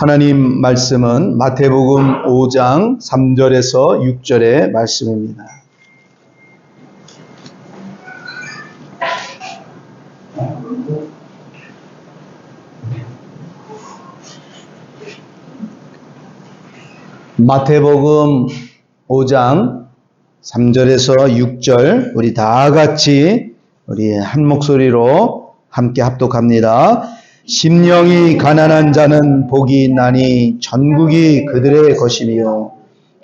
하나님 말씀은 마태복음 5장 3절에서 6절의 말씀입니다. 마태복음 5장 3절에서 6절 우리 다 같이 우리 한 목소리로 함께 합독합니다. 심령이 가난한 자는 복이 있나니 천국이 그들의 것이며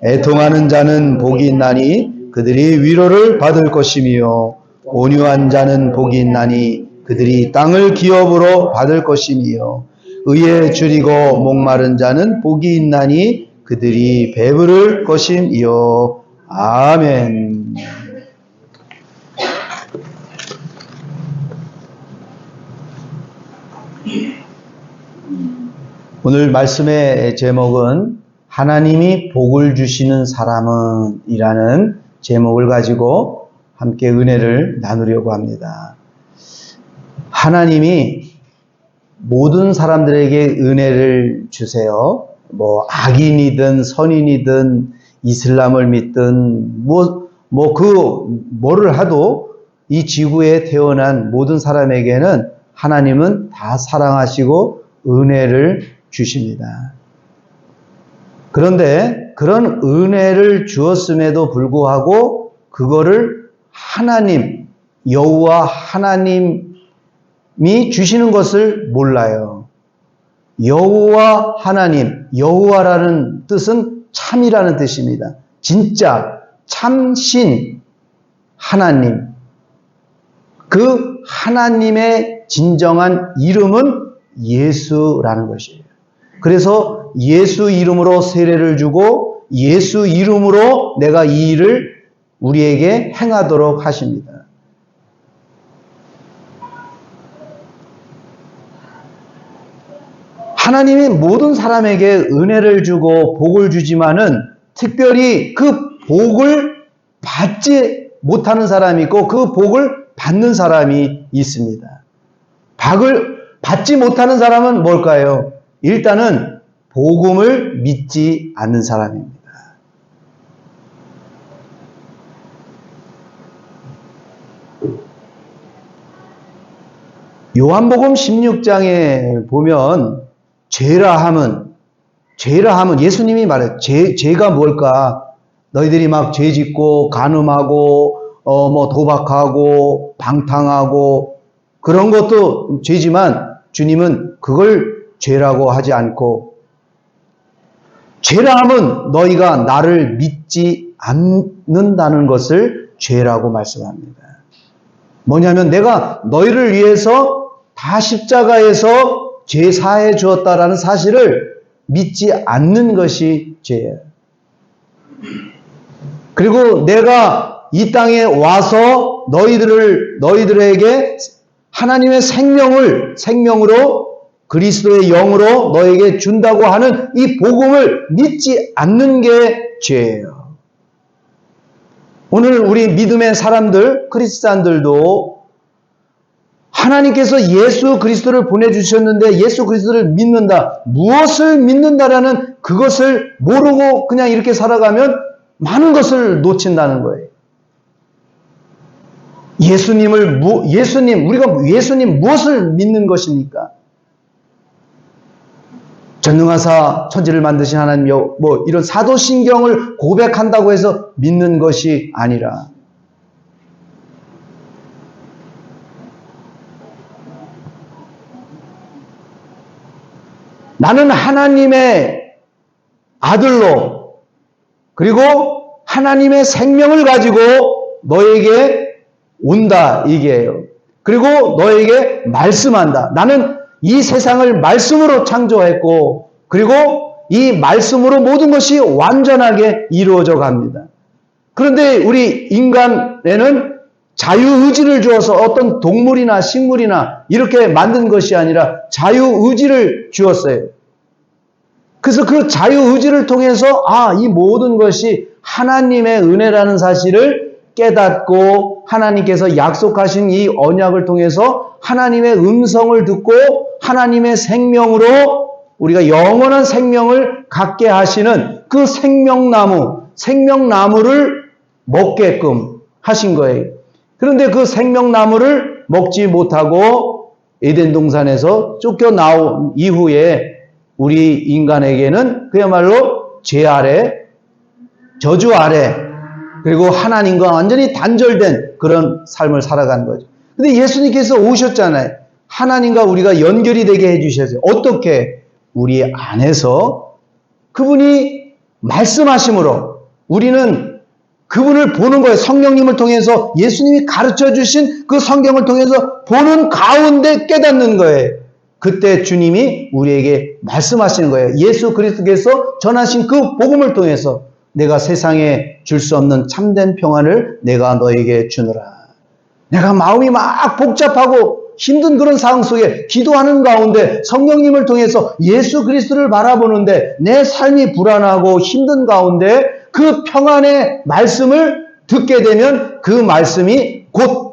애통하는 자는 복이 있나니 그들이 위로를 받을 것이며 온유한 자는 복이 있나니 그들이 땅을 기업으로 받을 것이며 의에 줄이고 목마른 자는 복이 있나니 그들이 배부를 것이며 아멘. 오늘 말씀의 제목은 하나님이 복을 주시는 사람은 이라는 제목을 가지고 함께 은혜를 나누려고 합니다. 하나님이 모든 사람들에게 은혜를 주세요. 악인이든 선인이든 이슬람을 믿든 뭐를 하도 이 지구에 태어난 모든 사람에게는 하나님은 다 사랑하시고 은혜를 주십니다. 그런데 그런 은혜를 주었음에도 불구하고 그거를 하나님, 여호와 하나님이 주시는 것을 몰라요. 여호와 하나님, 여호와라는 뜻은 참이라는 뜻입니다. 진짜, 참신 하나님. 그 하나님의 진정한 이름은 예수라는 것이에요. 그래서 예수 이름으로 세례를 주고 예수 이름으로 내가 이 일을 우리에게 행하도록 하십니다. 하나님이 모든 사람에게 은혜를 주고 복을 주지만은 특별히 그 복을 받지 못하는 사람이 있고 그 복을 받는 사람이 있습니다. 복을 받지 못하는 사람은 뭘까요? 일단은 복음을 믿지 않는 사람입니다. 요한복음 16장에 보면 죄라 함은 예수님이 말해요. 죄가 뭘까? 너희들이 막 죄 짓고 간음하고 도박하고 방탕하고 그런 것도 죄지만 주님은 그걸 죄라고 하지 않고 죄라 함은 너희가 나를 믿지 않는다는 것을 죄라고 말씀합니다. 뭐냐면 내가 너희를 위해서 다 십자가에서 죄 사해 주었다라는 사실을 믿지 않는 것이 죄예요. 그리고 내가 이 땅에 와서 너희들에게 하나님의 생명으로 그리스도의 영으로 너에게 준다고 하는 이 복음을 믿지 않는 게 죄예요. 오늘 우리 믿음의 사람들, 크리스찬들도 하나님께서 예수 그리스도를 보내주셨는데 예수 그리스도를 믿는다. 무엇을 믿는다라는 그것을 모르고 그냥 이렇게 살아가면 많은 것을 놓친다는 거예요. 우리가 예수님 무엇을 믿는 것입니까? 전능하사 천지를 만드신 하나님, 이런 사도신경을 고백한다고 해서 믿는 것이 아니라 나는 하나님의 아들로 그리고 하나님의 생명을 가지고 너에게 온다 이게요. 그리고 너에게 말씀한다. 나는 이 세상을 말씀으로 창조했고 그리고 이 말씀으로 모든 것이 완전하게 이루어져 갑니다. 그런데 우리 인간에는 자유의지를 주어서 어떤 동물이나 식물이나 이렇게 만든 것이 아니라 자유의지를 주었어요. 그래서 그 자유의지를 통해서 이 모든 것이 하나님의 은혜라는 사실을 깨닫고 하나님께서 약속하신 이 언약을 통해서 하나님의 음성을 듣고 하나님의 생명으로 우리가 영원한 생명을 갖게 하시는 그 생명나무를 먹게끔 하신 거예요. 그런데 그 생명나무를 먹지 못하고 에덴 동산에서 쫓겨나온 이후에 우리 인간에게는 그야말로 죄 아래, 저주 아래, 그리고 하나님과 완전히 단절된 그런 삶을 살아가는 거죠. 근데 예수님께서 오셨잖아요. 하나님과 우리가 연결이 되게 해주셨어요. 어떻게? 우리 안에서 그분이 말씀하심으로 우리는 그분을 보는 거예요. 성령님을 통해서 예수님이 가르쳐 주신 그 성경을 통해서 보는 가운데 깨닫는 거예요. 그때 주님이 우리에게 말씀하시는 거예요. 예수 그리스도께서 전하신 그 복음을 통해서 내가 세상에 줄 수 없는 참된 평안을 내가 너에게 주노라. 내가 마음이 막 복잡하고 힘든 그런 상황 속에 기도하는 가운데 성령님을 통해서 예수 그리스도를 바라보는데 내 삶이 불안하고 힘든 가운데 그 평안의 말씀을 듣게 되면 그 말씀이 곧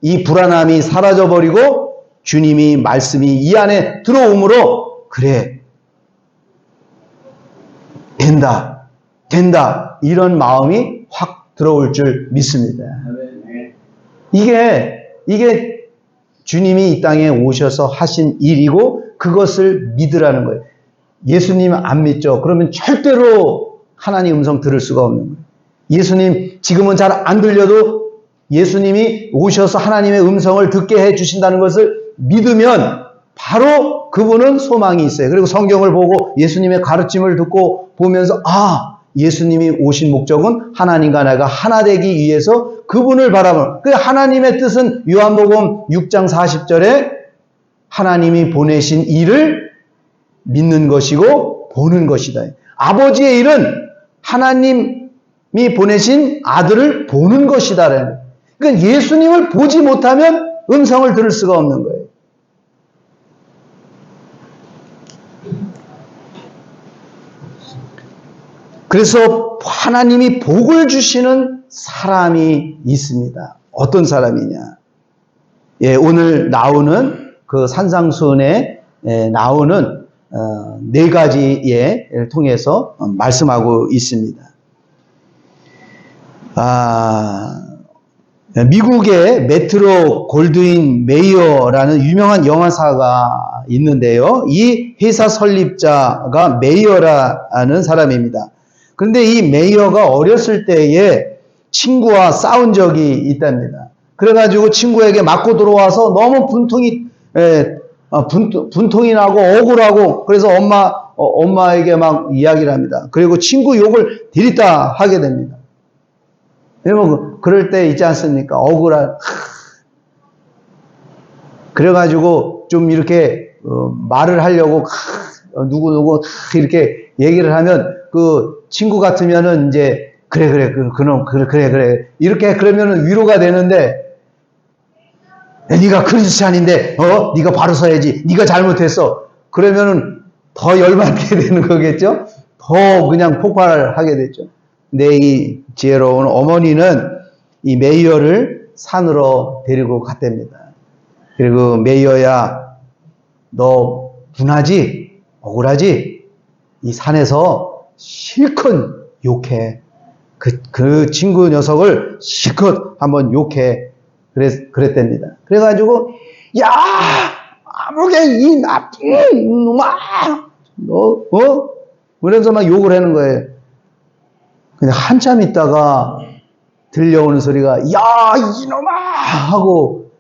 이 불안함이 사라져버리고 주님이 말씀이 이 안에 들어오므로 그래 된다 이런 마음이 확 들어올 줄 믿습니다. 이게 주님이 이 땅에 오셔서 하신 일이고 그것을 믿으라는 거예요. 예수님 안 믿죠? 그러면 절대로 하나님 음성 들을 수가 없는 거예요. 예수님 지금은 잘 안 들려도 예수님이 오셔서 하나님의 음성을 듣게 해주신다는 것을 믿으면 바로 그분은 소망이 있어요. 그리고 성경을 보고 예수님의 가르침을 듣고 보면서 예수님이 오신 목적은 하나님과 내가 하나 되기 위해서 그분을 바라보는 그 하나님의 뜻은 요한복음 6장 40절에 하나님이 보내신 일을 믿는 것이고 보는 것이다. 아버지의 일은 하나님이 보내신 아들을 보는 것이다. 그러니까 예수님을 보지 못하면 음성을 들을 수가 없는 거예요. 그래서 하나님이 복을 주시는 사람이 있습니다. 어떤 사람이냐? 오늘 나오는 그 산상수훈에 나오는 네 가지를 통해서 말씀하고 있습니다. 미국의 메트로 골드윈 메이어라는 유명한 영화사가 있는데요. 이 회사 설립자가 메이어라는 사람입니다. 그런데 이 메이어가 어렸을 때에 친구와 싸운 적이 있답니다. 그래가지고 친구에게 맞고 들어와서 너무 분통이 나고 억울하고 그래서 엄마에게 막 이야기를 합니다. 그리고 친구 욕을 디리다 하게 됩니다. 여러분 그럴 때 있지 않습니까? 그래가지고 좀 이렇게 말을 하려고 누구 이렇게 얘기를 하면 그 친구 같으면은 이제 그래 이렇게 그러면은 위로가 되는데 네가 크리스찬인데 네가 바로 서야지 네가 잘못했어 그러면은 더 열받게 되는 거겠죠. 더 그냥 폭발을 하게 됐죠. 근데 이 지혜로운 어머니는 이 메이어를 산으로 데리고 갔답니다. 그리고 메이어야 너 분하지 억울하지 이 산에서 실컷 욕해. 그 친구 녀석을 실컷 한번 욕해. 그랬답니다. 그래가지고, 야! 아무게 이 나쁜 놈아! 그래서 막 욕을 하는 거예요. 근데 한참 있다가 들려오는 소리가, 야! 이놈아! 하고,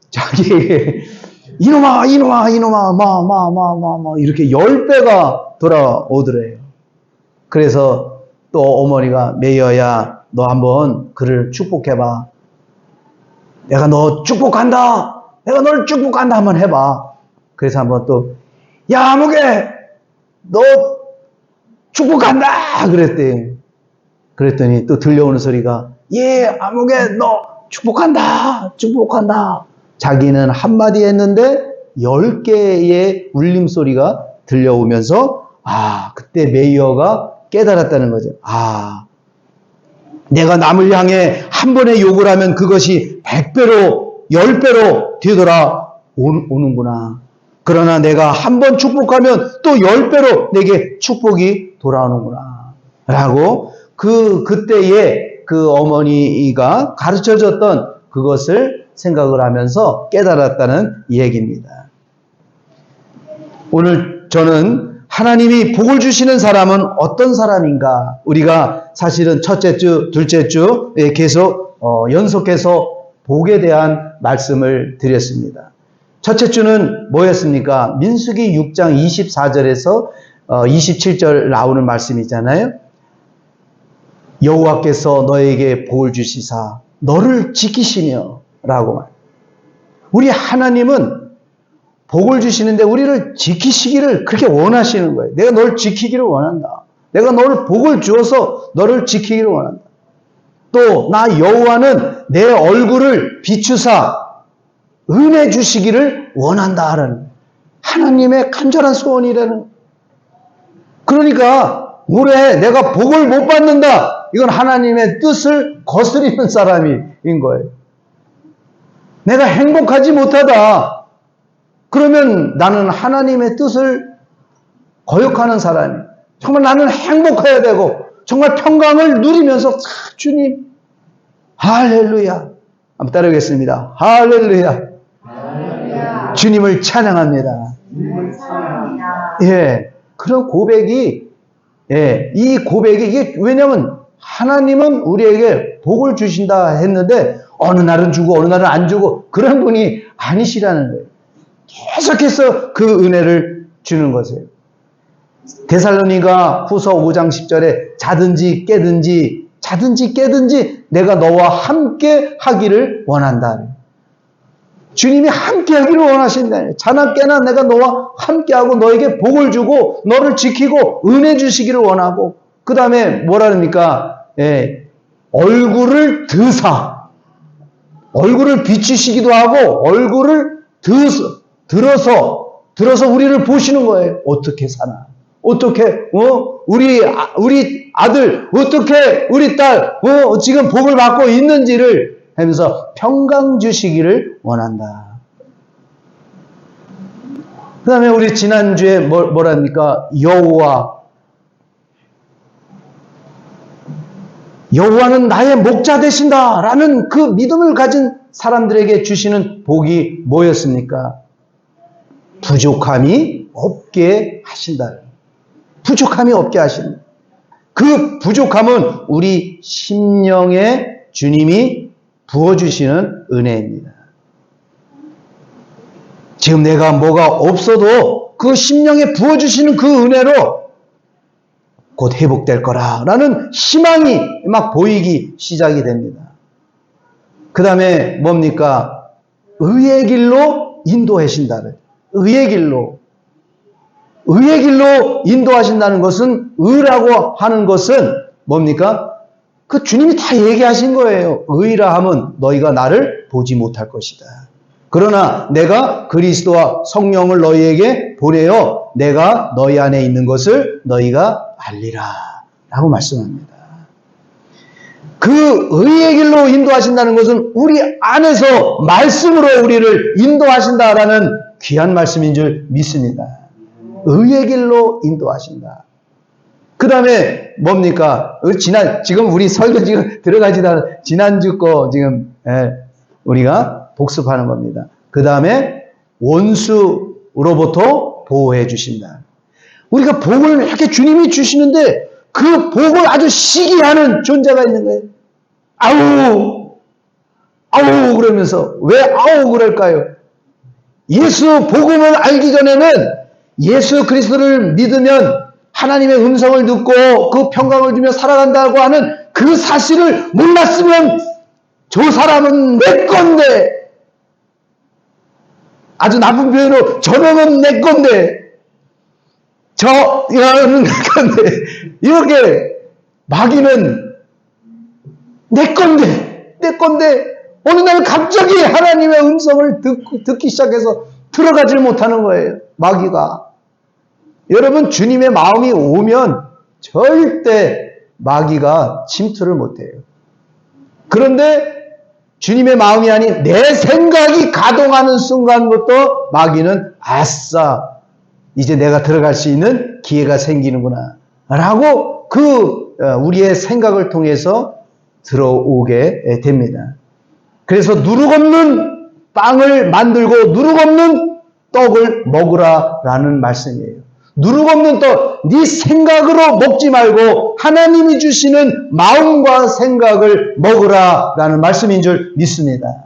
자기에게, 이놈아! 이렇게 10배가 돌아오더래요. 그래서 또 어머니가 메이어야 너 한번 그를 축복해봐. 내가 너 축복한다. 내가 너를 축복한다 한번 해봐. 그래서 한번 또 야 아무개 너 축복한다 그랬더니 또 들려오는 소리가 예 아무개 너 축복한다. 자기는 한마디 했는데 10개의 울림소리가 들려오면서 그때 메이어가 깨달았다는 거죠. 내가 남을 향해 한 번의 욕을 하면 그것이 100배로 10배로 되돌아 오는구나. 그러나 내가 한 번 축복하면 또 10배로 내게 축복이 돌아오는구나. 라고 그때에 그 어머니가 가르쳐줬던 그것을 생각을 하면서 깨달았다는 얘기입니다. 오늘 저는 하나님이 복을 주시는 사람은 어떤 사람인가? 우리가 사실은 첫째 주, 둘째 주 계속 연속해서 복에 대한 말씀을 드렸습니다. 첫째 주는 뭐였습니까? 민수기 6장 24절에서 27절 나오는 말씀이잖아요. 여호와께서 너에게 복을 주시사 너를 지키시며 라고 말. 우리 하나님은 복을 주시는데 우리를 지키시기를 그렇게 원하시는 거예요. 내가 너를 지키기를 원한다. 내가 너를 복을 주어서 너를 지키기를 원한다. 또 나 여호와는 내 얼굴을 비추사 은혜 주시기를 원한다 하는 하나님의 간절한 소원이라는. 그러니까 올해 내가 복을 못 받는다. 이건 하나님의 뜻을 거스리는 사람인 거예요. 내가 행복하지 못하다. 그러면 나는 하나님의 뜻을 거역하는 사람이. 정말 나는 행복해야 되고 정말 평강을 누리면서 주님 할렐루야. 한번 따라하겠습니다. 할렐루야. 할렐루야. 주님을 찬양합니다. 예, 그런 고백이 이 고백이 이게 왜냐면 하나님은 우리에게 복을 주신다 했는데 어느 날은 주고 어느 날은 안 주고 그런 분이 아니시라는 거예요. 계속해서 그 은혜를 주는 것이에요. 데살로니가 후서 5장 10절에 자든지 깨든지 내가 너와 함께 하기를 원한다. 주님이 함께 하기를 원하신다. 자나 깨나 내가 너와 함께 하고 너에게 복을 주고 너를 지키고 은혜 주시기를 원하고 그 다음에 뭐라 합니까? 얼굴을 드사 얼굴을 비추시기도 하고 얼굴을 들어서 우리를 보시는 거예요. 어떻게 사나? 어떻게 우리 아들 어떻게 우리 딸 지금 복을 받고 있는지를 하면서 평강 주시기를 원한다. 그 다음에 우리 지난주에 뭐랍니까? 여호와는 나의 목자 되신다 라는 그 믿음을 가진 사람들에게 주시는 복이 뭐였습니까? 부족함이 없게 하신다. 부족함이 없게 하신다. 그 부족함은 우리 심령에 주님이 부어주시는 은혜입니다. 지금 내가 뭐가 없어도 그 심령에 부어주시는 그 은혜로 곧 회복될 거라라는 희망이 막 보이기 시작이 됩니다. 그 다음에 뭡니까? 의의 길로 인도하신다는. 의의 길로 인도하신다는 것은 의라고 하는 것은 뭡니까? 그 주님이 다 얘기하신 거예요. 의라 하면 너희가 나를 보지 못할 것이다. 그러나 내가 그리스도와 성령을 너희에게 보내어 내가 너희 안에 있는 것을 너희가 알리라 라고 말씀합니다. 그 의의 길로 인도하신다는 것은 우리 안에서 말씀으로 우리를 인도하신다라는 귀한 말씀인 줄 믿습니다. 의의 길로 인도하신다. 그 다음에 뭡니까? 지금 우리 설교 지금 들어가지도 않은 지난주 거 지금 우리가 복습하는 겁니다. 그 다음에 원수로부터 보호해 주신다. 우리가 복을 이렇게 주님이 주시는데 그 복을 아주 시기하는 존재가 있는 거예요. 아우 그러면서 왜 아우 그럴까요? 예수 복음을 알기 전에는 예수 그리스도를 믿으면 하나님의 음성을 듣고 그 평강을 주며 살아간다고 하는 그 사실을 몰랐으면 저 사람은 내 건데 아주 나쁜 표현으로 저놈은 내 건데 저놈은 내 건데 이렇게 마귀는 내 건데 어느 날 갑자기 하나님의 음성을 듣기 시작해서 들어가질 못하는 거예요. 마귀가. 여러분 주님의 마음이 오면 절대 마귀가 침투를 못해요. 그런데 주님의 마음이 아닌 내 생각이 가동하는 순간부터 마귀는 아싸, 이제 내가 들어갈 수 있는 기회가 생기는구나 라고 우리의 생각을 통해서 들어오게 됩니다. 그래서 누룩 없는 빵을 만들고 누룩 없는 떡을 먹으라라는 말씀이에요. 누룩 없는 떡, 네 생각으로 먹지 말고 하나님이 주시는 마음과 생각을 먹으라라는 말씀인 줄 믿습니다.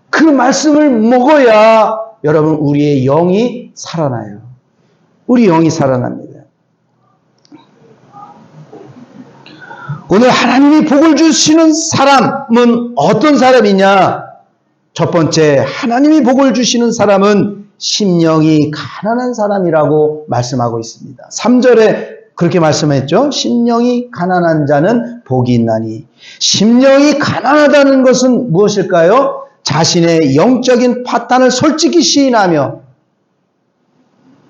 그 말씀을 먹어야 여러분 우리의 영이 살아나요. 우리 영이 살아납니다. 오늘 하나님이 복을 주시는 사람은 어떤 사람이냐? 첫 번째, 하나님이 복을 주시는 사람은 심령이 가난한 사람이라고 말씀하고 있습니다. 3절에 그렇게 말씀했죠. 심령이 가난한 자는 복이 있나니. 심령이 가난하다는 것은 무엇일까요? 자신의 영적인 파탄을 솔직히 시인하며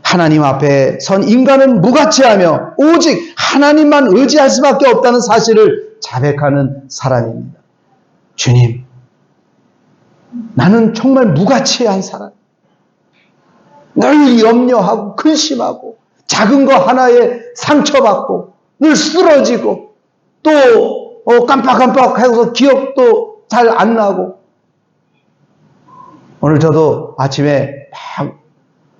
하나님 앞에 선 인간은 무가치하며 오직 하나님만 의지할 수밖에 없다는 사실을 자백하는 사람입니다. 주님, 나는 정말 무가치한 사람. 늘 염려하고 근심하고 작은 거 하나에 상처받고 늘 쓰러지고 또 깜빡깜빡해서 기억도 잘 안 나고. 오늘 저도 아침에 막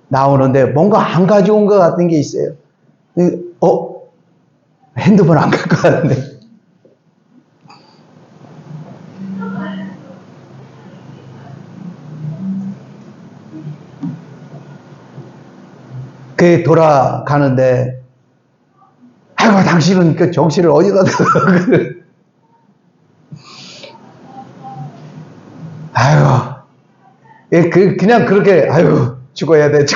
나오는데 뭔가 안 가져온 것 같은 게 있어요. 핸드폰 안 갖고 왔는데. 그 돌아가는데, 아이고, 당신은 그 정신을 어디다 두고. 아이고, 그냥 그렇게, 아이고, 죽어야 돼.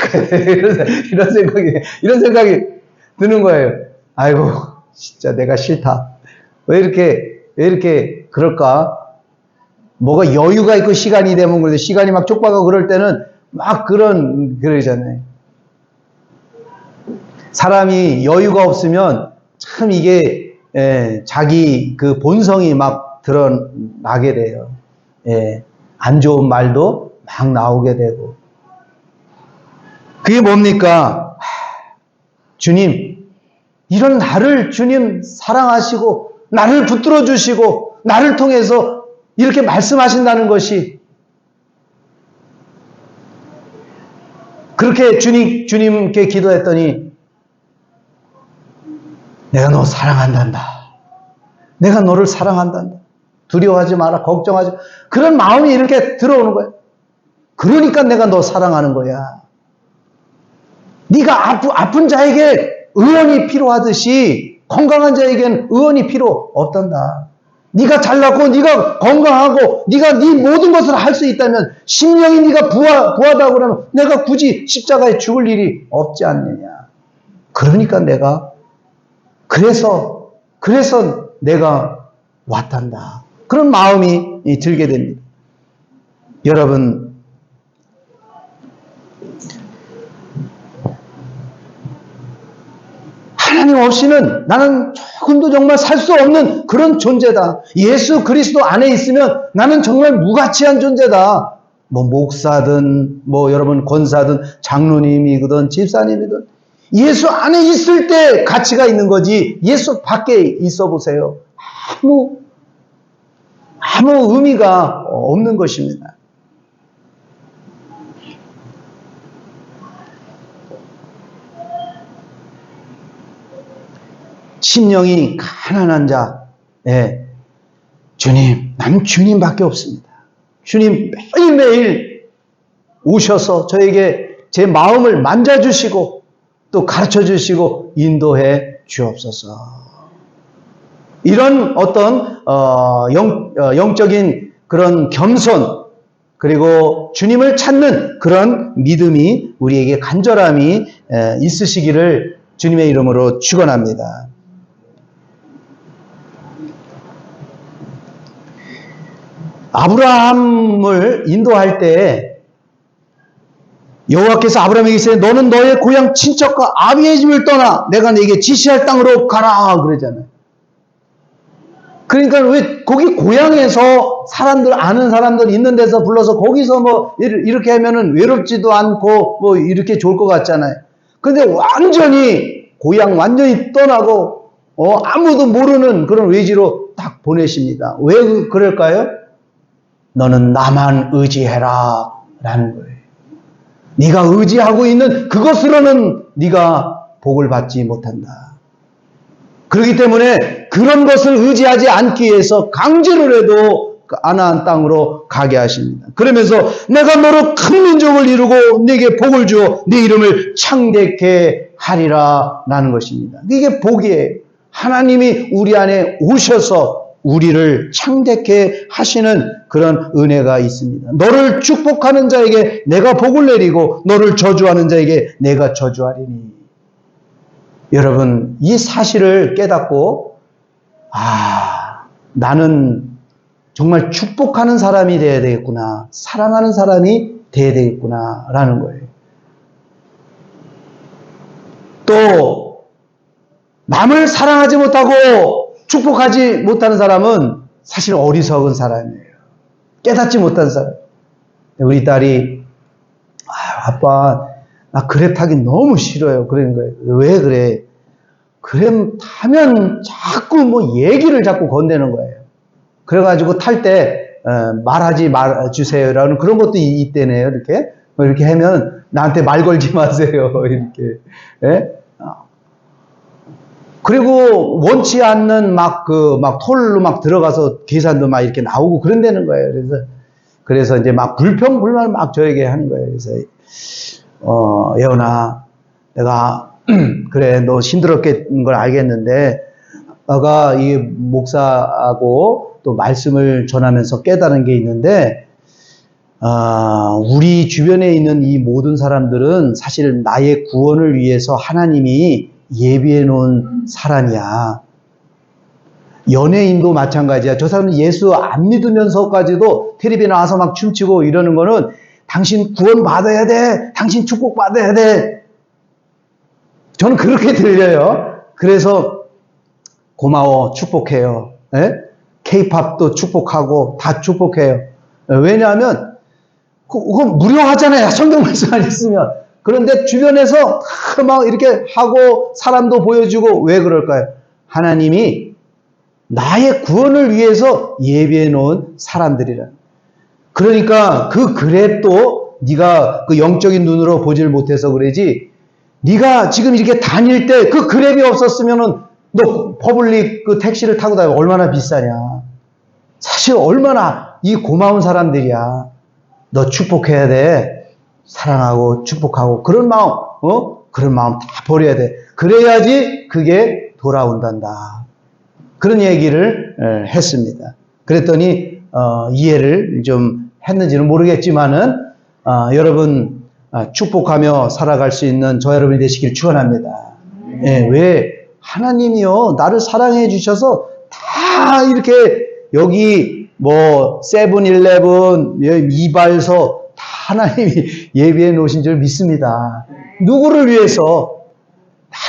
이런 생각이 드는 거예요. 아이고, 진짜 내가 싫다. 왜 이렇게 그럴까? 뭐가 여유가 있고 시간이 되면 그래도 시간이 막 촉박하고 그럴 때는 막 그러잖아요. 사람이 여유가 없으면 참 이게 자기 그 본성이 막 드러나게 돼요. 안 좋은 말도 막 나오게 되고. 그게 뭡니까? 주님, 이런 나를 주님 사랑하시고 나를 붙들어 주시고 나를 통해서 이렇게 말씀하신다는 것이, 그렇게 주님께 기도했더니 내가 너 사랑한단다. 내가 너를 사랑한단다. 두려워하지 마라. 걱정하지 마라. 그런 마음이 이렇게 들어오는 거예요. 그러니까 내가 너 사랑하는 거야. 네가 아픈 자에게 의원이 필요하듯이 건강한 자에게는 의원이 필요 없단다. 네가 잘났고 네가 건강하고 네가 네 모든 것을 할 수 있다면 심령이 네가 부하다고 그러면 내가 굳이 십자가에 죽을 일이 없지 않느냐. 그러니까 내가 그래서 내가 왔단다. 그런 마음이 들게 됩니다. 여러분, 하나님 없이는 나는 조금도 정말 살 수 없는 그런 존재다. 예수 그리스도 안에 있으면 나는 정말 무가치한 존재다. 뭐 목사든 뭐 여러분 권사든 장로님이든 집사님이든 예수 안에 있을 때 가치가 있는 거지 예수 밖에 있어 보세요. 아무 의미가 없는 것입니다. 심령이 가난한 자, 주님, 나는 주님밖에 없습니다. 주님 매일매일 오셔서 저에게 제 마음을 만져주시고 또 가르쳐주시고 인도해 주옵소서. 이런 어떤 영적인 그런 겸손 그리고 주님을 찾는 그런 믿음이 우리에게 간절함이 있으시기를 주님의 이름으로 축원합니다. 아브라함을 인도할 때 여호와께서 아브라함에게 이르시되 너는 너의 고향 친척과 아비의 집을 떠나 내가 네게 지시할 땅으로 가라 그러잖아요. 그러니까 왜 거기 고향에서 사람들, 아는 사람들 있는 데서 불러서 거기서 뭐 이렇게 하면은 외롭지도 않고 뭐 이렇게 좋을 것 같잖아요. 근데 완전히 고향 완전히 떠나고 아무도 모르는 그런 외지로 딱 보내십니다. 왜 그럴까요? 너는 나만 의지해라 라는 거예요. 네가 의지하고 있는 그것으로는 네가 복을 받지 못한다. 그렇기 때문에 그런 것을 의지하지 않기 위해서 강제로라도 가나안 땅으로 가게 하십니다. 그러면서 내가 너로 큰 민족을 이루고 네게 복을 주어 네 이름을 창대케 하리라 라는 것입니다. 이게 복이에요. 하나님이 우리 안에 오셔서 우리를 창대케 하시는 그런 은혜가 있습니다. 너를 축복하는 자에게 내가 복을 내리고 너를 저주하는 자에게 내가 저주하리니. 여러분, 이 사실을 깨닫고 나는 정말 축복하는 사람이 되어야 되겠구나, 사랑하는 사람이 되어야 되겠구나 라는 거예요. 또 남을 사랑하지 못하고 축복하지 못하는 사람은 사실 어리석은 사람이에요. 깨닫지 못한 사람. 우리 딸이 아빠 나 그랩 타기 너무 싫어요. 그러는 거예요. 왜 그래? 그랩 타면 자꾸 뭐 얘기를 자꾸 건네는 거예요. 그래가지고 탈 때 말하지 말아주세요라는 그런 것도 있대네요. 이렇게 하면 나한테 말 걸지 마세요. 이렇게. 예? 그리고 원치 않는 톨로 막 들어가서 계산도 막 이렇게 나오고 그런다는 거예요. 그래서 이제 막 불평불만을 막 저에게 하는 거예요. 그래서 예원아, 내가 그래 너 힘들었겠는 걸 알겠는데 내가 이 목사하고 또 말씀을 전하면서 깨달은 게 있는데 우리 주변에 있는 이 모든 사람들은 사실 나의 구원을 위해서 하나님이 예비해 놓은 사람이야. 연예인도 마찬가지야. 저 사람은 예수 안 믿으면서까지도 텔레비에 나와서 막 춤추고 이러는 거는 당신 구원 받아야 돼. 당신 축복 받아야 돼. 저는 그렇게 들려요. 그래서 고마워, 축복해요. K-팝도 축복하고 다 축복해요. 왜냐하면 그건 무료하잖아요. 성경 말씀 안 있으면. 그런데 주변에서 다 막 이렇게 하고 사람도 보여주고 왜 그럴까요? 하나님이 나의 구원을 위해서 예비해 놓은 사람들이라. 그러니까 그 그랩도 네가 그 영적인 눈으로 보질 못해서 그러지. 네가 지금 이렇게 다닐 때 그 그랩이 없었으면은 너 퍼블릭 그 택시를 타고 다니면 얼마나 비싸냐. 사실 얼마나 이 고마운 사람들이야. 너 축복해야 돼. 사랑하고 축복하고 그런 마음, 그런 마음 다 버려야 돼. 그래야지 그게 돌아온단다. 그런 얘기를 했습니다. 그랬더니 이해를 좀 했는지는 모르겠지만은 여러분 축복하며 살아갈 수 있는 저 여러분이 되시길 축원합니다. 왜 하나님이요 나를 사랑해 주셔서 다 이렇게 여기 뭐 세븐일레븐 이발소 다 하나님이 예비해 놓으신 줄 믿습니다. 누구를 위해서?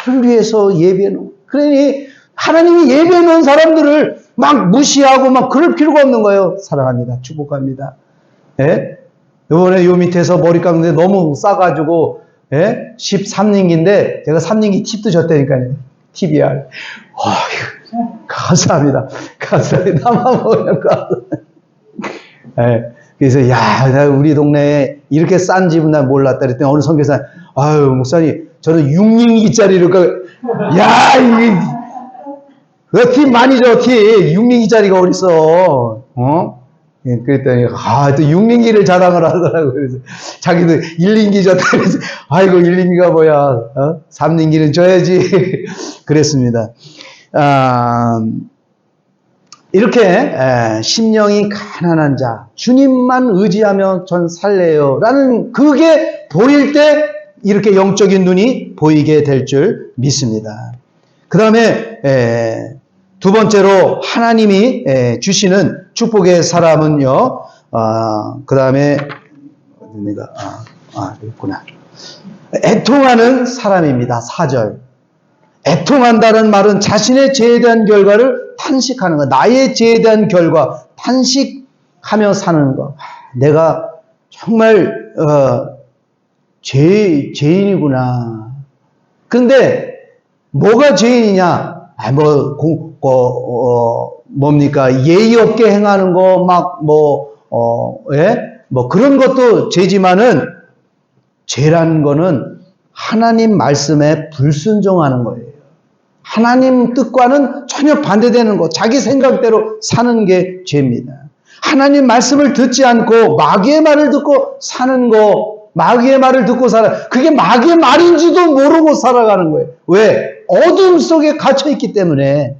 나를 위해서 예비해 놓은. 그러니 하나님이 예비해 놓은 사람들을 막 무시하고 막 그럴 필요가 없는 거예요. 사랑합니다. 축복합니다. 요번에 요 밑에서 머리 깎는데 너무 싸가지고 13링기인데 제가 3링기 팁도 줬다니까요. TBR. 감사합니다. 감사합니다. 나만 먹으면 감사합니다. 그래서 야, 우리 동네에 이렇게 싼 집은 난 몰랐다 그랬더니 어느 선교사 아유 목사님 저는 6링기짜리를 야 이게 팁 많이 줘 팁 6링기짜리가 어딨어 그랬더니 또 6링기를 자랑을 하더라고요. 그래서 자기도 1링기 줬다 그래서 아이고 1링기가 뭐야 3링기는 줘야지 그랬습니다. 이렇게 심령이 가난한 자 주님만 의지하며 전 살래요 라는 그게 보일 때 이렇게 영적인 눈이 보이게 될 줄 믿습니다. 그 다음에 두 번째로 하나님이 주시는 축복의 사람은요. 그 다음에 어디가 있구나. 애통하는 사람입니다. 4절. 애통한다는 말은 자신의 죄에 대한 결과를 탄식하는 거. 나의 죄에 대한 결과, 탄식하며 사는 거. 내가 정말 죄인이구나. 근데 뭐가 죄인이냐? 뭡니까? 예의 없게 행하는 거, 그런 것도 죄지만은, 죄라는 거는 하나님 말씀에 불순종하는 거예요. 하나님 뜻과는 전혀 반대되는 거, 자기 생각대로 사는 게 죄입니다. 하나님 말씀을 듣지 않고 마귀의 말을 듣고 사는 거, 마귀의 말을 듣고 살아. 그게 마귀의 말인지도 모르고 살아가는 거예요. 왜? 어둠 속에 갇혀있기 때문에.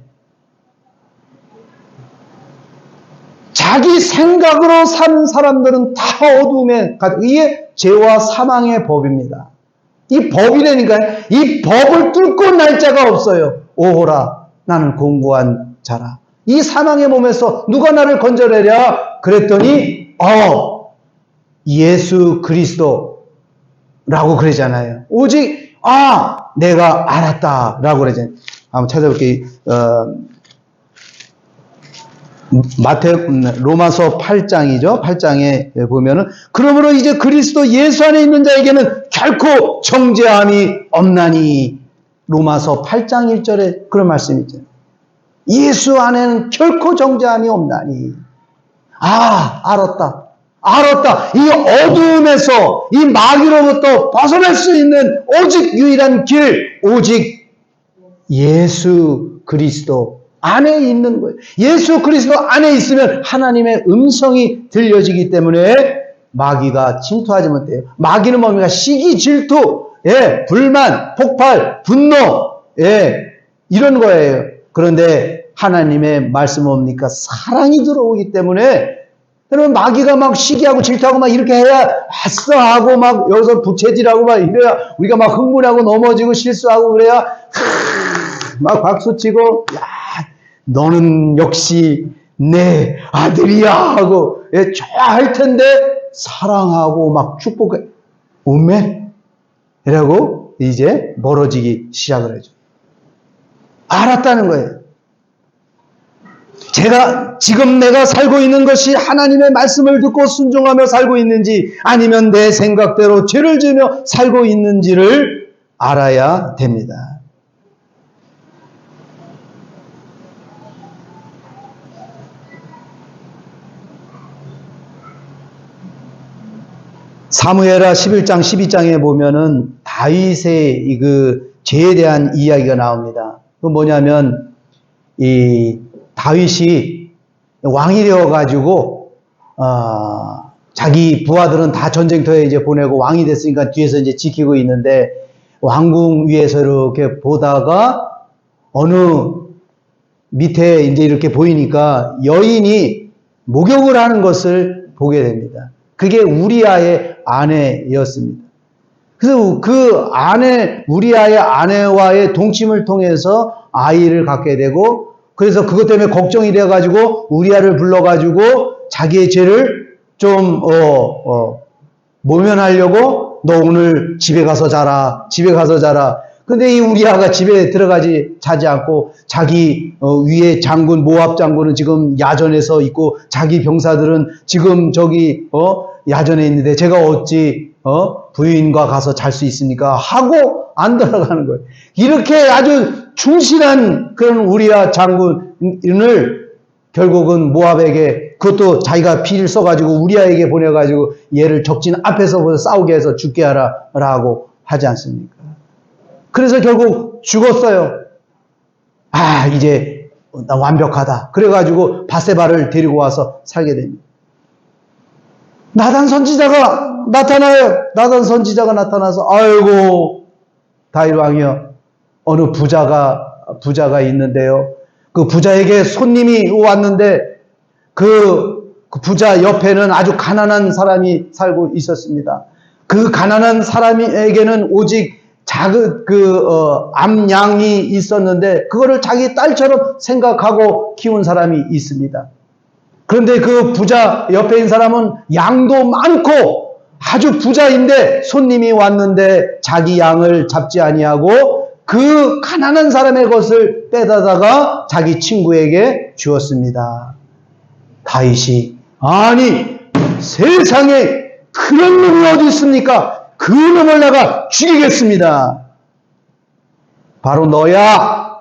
자기 생각으로 사는 사람들은 다 어둠에 갇혀. 이게 죄와 사망의 법입니다. 이 법이라니까요. 이 법을 뚫고 날 자가 없어요. 오호라, 나는 공고한 자라. 이 사망의 몸에서 누가 나를 건져내랴? 그랬더니 예수 그리스도라고 그러잖아요. 오직 내가 알았다라고 그러잖아요. 한번 찾아볼게요. 로마서 8장이죠. 8장에 보면은, 그러므로 이제 그리스도 예수 안에 있는 자에게는 결코 정죄함이 없나니. 로마서 8장 1절에 그런 말씀이 있잖아요. 예수 안에는 결코 정죄함이 없나니. 알았다. 이 어두움에서, 이 마귀로부터 벗어날 수 있는 오직 유일한 길, 오직 예수 그리스도 안에 있는 거예요. 예수 그리스도 안에 있으면 하나님의 음성이 들려지기 때문에 마귀가 침투하지 못해요. 마귀는 뭡니까? 시기, 질투, 불만, 폭발, 분노, 이런 거예요. 그런데 하나님의 말씀은 뭡니까? 사랑이 들어오기 때문에, 여러분, 마귀가 막 시기하고 질투하고 막 이렇게 해야 아싸 하고 막 여기서 부채질하고 막 이래야 우리가 막 흥분하고 넘어지고 실수하고 그래야 막 박수치고, 너는 역시 내 아들이야 하고 좋아할 텐데, 사랑하고 막 축복해. 오메? 이라고 이제 멀어지기 시작을 하죠. 알았다는 거예요. 지금 내가 살고 있는 것이 하나님의 말씀을 듣고 순종하며 살고 있는지, 아니면 내 생각대로 죄를 지으며 살고 있는지를 알아야 됩니다. 사무엘하 11장 12장에 보면은 다윗의 그 죄에 대한 이야기가 나옵니다. 그 뭐냐면, 이 다윗이 왕이 되어가지고 자기 부하들은 다 전쟁터에 이제 보내고 왕이 됐으니까 뒤에서 이제 지키고 있는데, 왕궁 위에서 이렇게 보다가 어느 밑에 이제 이렇게 보이니까 여인이 목욕을 하는 것을 보게 됩니다. 그게 우리아의 아내였습니다. 그래서 그 우리아의 아내와의 동침을 통해서 아이를 갖게 되고, 그래서 그것 때문에 걱정이 돼가지고 우리아를 불러가지고 자기의 죄를 좀 모면하려고, 너 오늘 집에 가서 자라. 근데 이 우리아가 집에 자지 않고, 자기 위에 장군, 모압 장군은 지금 야전에서 있고, 자기 병사들은 지금 저기 야전에 있는데 제가 어찌 부인과 가서 잘 수 있습니까? 하고 안 들어가는 거예요. 이렇게 아주 충실한 그런 우리아 장군을 결국은 모압에게, 그것도 자기가 피를 써가지고 우리아에게 보내가지고 얘를 적진 앞에서 싸우게 해서 죽게 하라고 하지 않습니까? 그래서 결국 죽었어요. 이제 나 완벽하다. 그래가지고 바세바를 데리고 와서 살게 됩니다. 나단 선지자가 나타나요. 나단 선지자가 나타나서, 아이고 다윗 왕이여, 어느 부자가 있는데요. 그 부자에게 손님이 왔는데 그 부자 옆에는 아주 가난한 사람이 살고 있었습니다. 그 가난한 사람에게는 오직 작은 암양이 있었는데 그거를 자기 딸처럼 생각하고 키운 사람이 있습니다. 그런데 그 부자 옆에 있는 사람은 양도 많고 아주 부자인데 손님이 왔는데 자기 양을 잡지 아니하고 그 가난한 사람의 것을 빼다다가 자기 친구에게 주었습니다. 다윗이 아니 세상에 그런 놈이 어디 있습니까? 그 놈을 내가 죽이겠습니다. 바로 너야.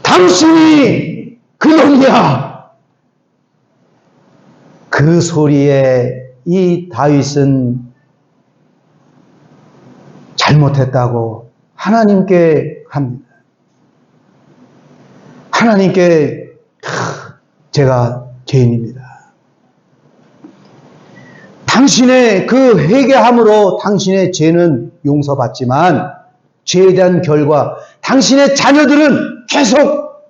당신이 그 놈이야. 그 소리에 이 다윗은 잘못했다고 하나님께 합니다. 하나님께 제가 죄인입니다. 당신의 그 회개함으로 당신의 죄는 용서받지만 죄에 대한 결과 당신의 자녀들은 계속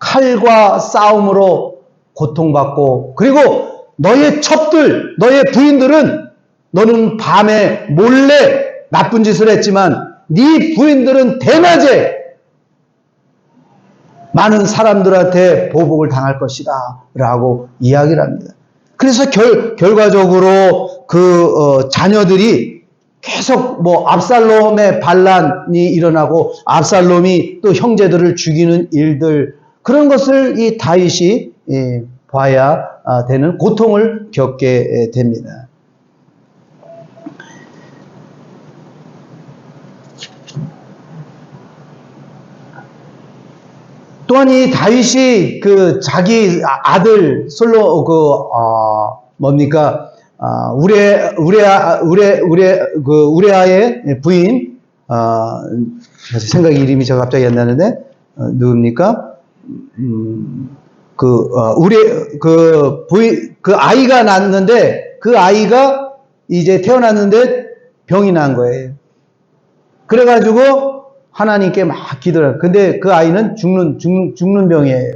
칼과 싸움으로 고통받고 그리고 너의 첩들, 너의 부인들은 너는 밤에 몰래 나쁜 짓을 했지만 네 부인들은 대낮에 많은 사람들한테 보복을 당할 것이다 라고 이야기를 합니다. 그래서 결과적으로 자녀들이 계속 압살롬의 반란이 일어나고 압살롬이 또 형제들을 죽이는 일들 그런 것을 이 다윗이 봐야 되는 고통을 겪게 됩니다. 또한 이 다윗이 자기 아들 우레아의 부인 생각 이름이 제가 갑자기 안 나는데 누굽니까? 아이가 낳았는데 그 아이가 이제 태어났는데 병이 난 거예요. 그래가지고 하나님께 막 기도를. 근데 그 아이는 죽는 병이에요.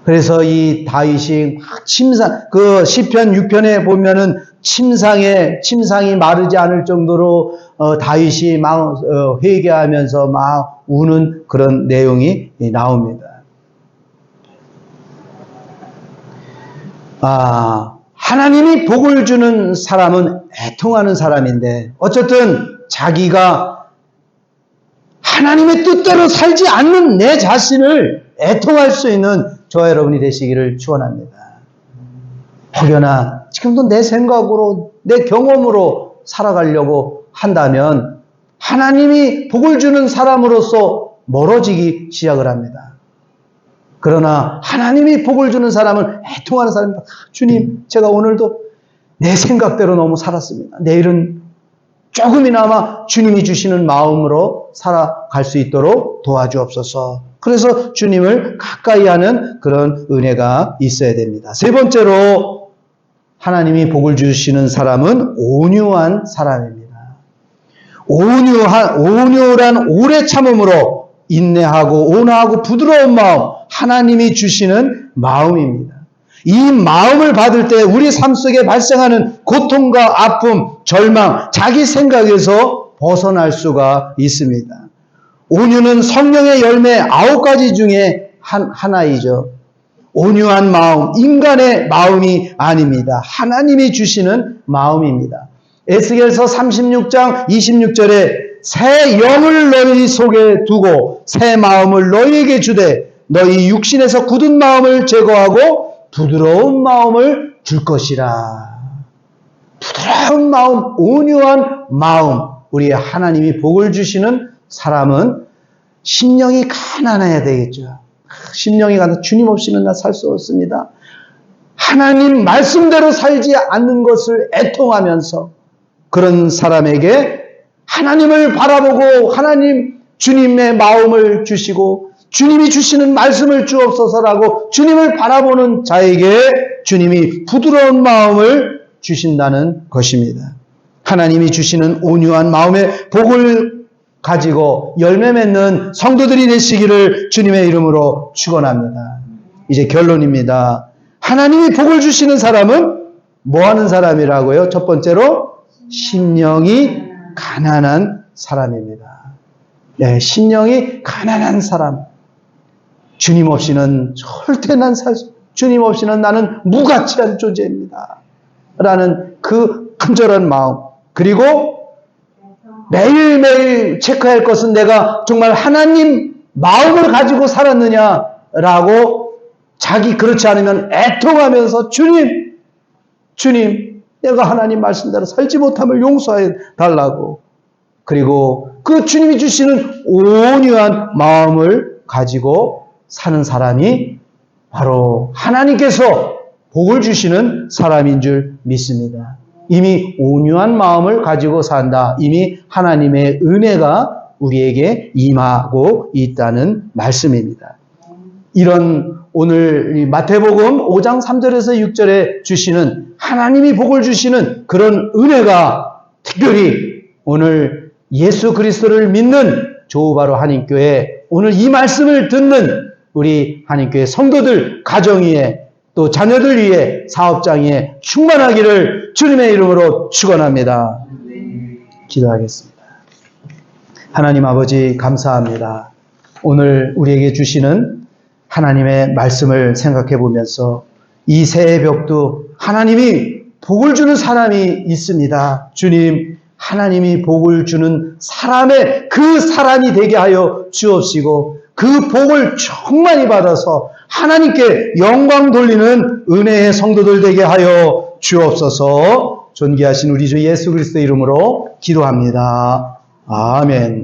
그래서 이 다윗이 막 시편 6편에 보면은 침상이 마르지 않을 정도로 다윗이 막 회개하면서 막 우는 그런 내용이 나옵니다. 하나님이 복을 주는 사람은 애통하는 사람인데 어쨌든 자기가 하나님의 뜻대로 살지 않는 내 자신을 애통할 수 있는 저와 여러분이 되시기를 축원합니다. 혹여나 지금도 내 생각으로 내 경험으로 살아가려고 한다면 하나님이 복을 주는 사람으로서 멀어지기 시작을 합니다. 그러나 하나님이 복을 주는 사람은 애통하는 사람입니다. 주님, 제가 오늘도 내 생각대로 너무 살았습니다. 내일은 조금이나마 주님이 주시는 마음으로 살아갈 수 있도록 도와주옵소서. 그래서 주님을 가까이 하는 그런 은혜가 있어야 됩니다. 세 번째로 하나님이 복을 주시는 사람은 온유한 사람입니다. 온유란 오래 참음으로 인내하고 온화하고 부드러운 마음, 하나님이 주시는 마음입니다. 이 마음을 받을 때 우리 삶 속에 발생하는 고통과 아픔, 절망, 자기 생각에서 벗어날 수가 있습니다. 온유는 성령의 열매 9가지 중에 하나이죠. 온유한 마음, 인간의 마음이 아닙니다. 하나님이 주시는 마음입니다. 에스겔서 36장 26절에 새 영을 너희 속에 두고 새 마음을 너희에게 주되 너희 육신에서 굳은 마음을 제거하고 부드러운 마음을 줄 것이라. 부드러운 마음, 온유한 마음. 우리 하나님이 복을 주시는 사람은 심령이 가난해야 되겠죠. 심령이 가난, 주님 없이는 나 살 수 없습니다. 하나님 말씀대로 살지 않는 것을 애통하면서 그런 사람에게 하나님을 바라보고 하나님 주님의 마음을 주시고 주님이 주시는 말씀을 주옵소서라고 주님을 바라보는 자에게 주님이 부드러운 마음을 주신다는 것입니다. 하나님이 주시는 온유한 마음의 복을 가지고 열매 맺는 성도들이 되시기를 주님의 이름으로 축원합니다. 이제 결론입니다. 하나님이 복을 주시는 사람은 뭐 하는 사람이라고요? 첫 번째로 심령이 가난한 사람입니다. 네, 심령이 가난한 사람. 주님 없이는 절대 주님 없이는 나는 무가치한 존재입니다. 라는 그 간절한 마음. 그리고 매일매일 체크할 것은 내가 정말 하나님 마음을 가지고 살았느냐라고 자기 그렇지 않으면 애통하면서 주님, 내가 하나님 말씀대로 살지 못함을 용서해 달라고. 그리고 그 주님이 주시는 온유한 마음을 가지고 사는 사람이 바로 하나님께서 복을 주시는 사람인 줄 믿습니다. 이미 온유한 마음을 가지고 산다. 이미 하나님의 은혜가 우리에게 임하고 있다는 말씀입니다. 이런 오늘 마태복음 5장 3절에서 6절에 주시는 하나님이 복을 주시는 그런 은혜가 특별히 오늘 예수 그리스도를 믿는 조우바로 한인교회 오늘 이 말씀을 듣는 우리 한인교회 성도들 가정 위에 또 자녀들 위에 사업장 위에 충만하기를 주님의 이름으로 축원합니다. 기도하겠습니다. 하나님 아버지 감사합니다. 오늘 우리에게 주시는 하나님의 말씀을 생각해 보면서 이 새해 벽도 하나님이 복을 주는 사람이 있습니다. 주님, 하나님이 복을 주는 사람의 그 사람이 되게 하여 주옵시고 그 복을 충만히 받아서 하나님께 영광 돌리는 은혜의 성도들 되게 하여 주옵소서. 존귀하신 우리 주 예수 그리스도의 이름으로 기도합니다. 아멘.